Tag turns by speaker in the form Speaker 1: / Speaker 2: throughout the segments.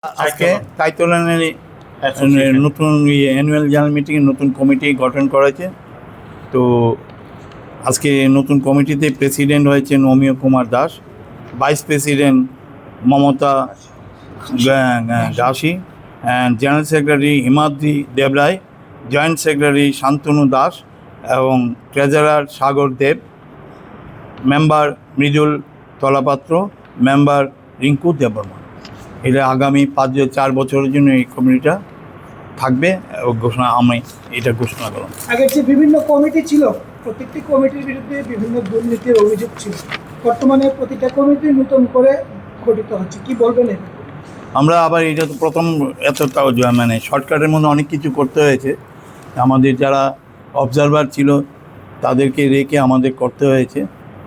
Speaker 1: আজকে কাইতলানের নতুন annual general মিটিংয়ে নতুন কমিটি গঠন করেছে। তো আজকে নতুন কমিটিতে প্রেসিডেন্ট হয়েছেন Amiya Kumar Das, vice president Mamata Gasi, and general secretary Himadri Debroy, joint secretary Shantanu Das এবং treasurer Sagar Deb, member Mridul Talapatra, member Rinku Debbarma. এটা আগামী 4 বছরের জন্য এই কমিটিটা থাকবে আমি এটা ঘোষণা করলাম।
Speaker 2: আগে যে বিভিন্ন কমিটি ছিল, প্রত্যেকটি কমিটির বিরুদ্ধে বিভিন্ন দুর্নীতির অভিযোগ ছিল। বর্তমানে প্রতিটা কমিটি নতুন করে গঠিত হচ্ছে, কি বলবেন?
Speaker 1: আমরা আবার এটা তো প্রথম এতটাও মানে শর্টকাটের মধ্যে অনেক কিছু করতে হয়েছে। আমাদের যারা অবজারভার ছিল তাদেরকে রেখে আমাদের করতে হয়েছে।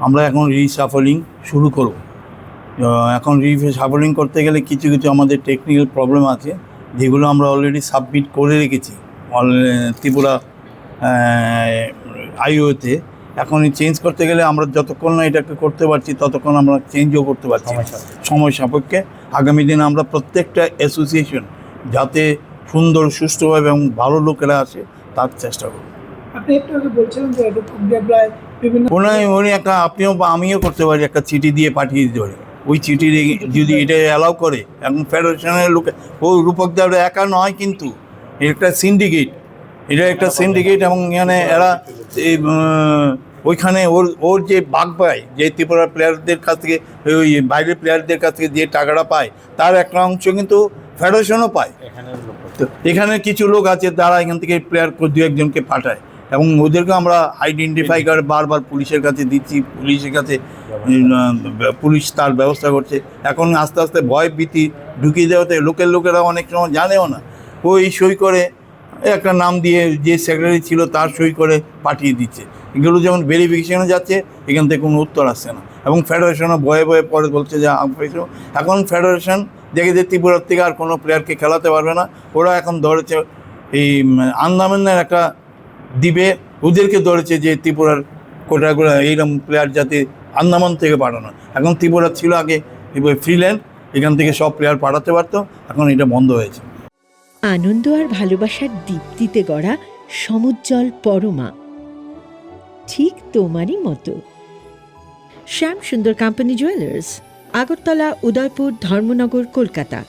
Speaker 1: আমরা এখন রিসাফলিং শুরু করব। এখন রিসাফলিং করতে গেলে কিছু কিছু আমাদের টেকনিক্যাল প্রবলেম আছে, যেগুলো আমরা অলরেডি সাবমিট করে রেখেছি ত্রিপুরা আইওতে। এখন চেঞ্জ করতে গেলে আমরা যতক্ষণ না এটাকে করতে পারছি ততক্ষণ আমরা চেঞ্জও করতে পারছি সময় সাপেক্ষে। আগামী দিনে আমরা প্রত্যেকটা অ্যাসোসিয়েশন যাতে সুন্দর সুষ্ঠুভাবে এবং ভালো লোকেরা আসে তার চেষ্টা করব।
Speaker 2: আপনি একটু আগে বলছিলেন যে বিভিন্ন
Speaker 1: উনি একটা আমিও করতে পারি, একটা চিঠি দিয়ে পাঠিয়ে দিতে পারি। ওই চিঠি যদি এটা অ্যালাউ করে, এখন ফেডারেশনের লোকে ওই রূপক দেবরা একা নয়, কিন্তু একটা সিন্ডিকেট, এটা একটা সিন্ডিকেট। এবং এখানে এরা ওইখানে ওর যে ভাগ পায়, যে ত্রিপুরার প্লেয়ারদের কাছ থেকে, ওই বাইরের প্লেয়ারদের কাছ থেকে যে টাকাটা পায় তার একটা অংশ কিন্তু ফেডারেশনও পায়। তো এখানে কিছু লোক আছে তারা এখান থেকে প্লেয়ার দু একজনকে পাঠায় এবং ওদেরকে আমরা আইডেন্টিফাই করে বারবার পুলিশের কাছে দিচ্ছি। পুলিশ তার ব্যবস্থা করছে। এখন আস্তে আস্তে ভয় ভীতি ঢুকিয়ে দেওয়াতে লোকেরা অনেক সময় জানেও না, ওই সই করে একটা নাম দিয়ে যে সেক্রেটারি ছিল তার সই করে পাঠিয়ে দিচ্ছে। এগুলো যেমন ভেরিফিকেশনে যাচ্ছে, এখান থেকে কোনো উত্তর আসছে না। এবং ফেডারেশনও ভয়ে পরে বলছে যে এখন ফেডারেশন দেখে যে ত্রিপুরার থেকে আর কোনো প্লেয়ারকে খেলাতে পারবে না। ওরা এখন ধরেছে এই আন্দামানের একটা দ্বীপে ওদেরকে ধরেছে যে ত্রিপুরার কোটাগুলো এইরকম প্লেয়ার যাতে আন্দামান থেকে পাঠানো। এখন ত্রিপুরা ছিল আগে ফ্রিল্যান্ড, এখান থেকে সব প্লেয়ার পাঠাতে পারতো, এখন এটা বন্ধ হয়েছে।
Speaker 3: আনন্দ আর ভালোবাসার দীপ্তিতে গড়া সমুজ্জ্বল পরমা, ঠিক তোমারই মতো। শ্যাম সুন্দর কোম্পানি জুয়েলার্স, আগরতলা, উদয়পুর, ধর্মনগর, কলকাতা।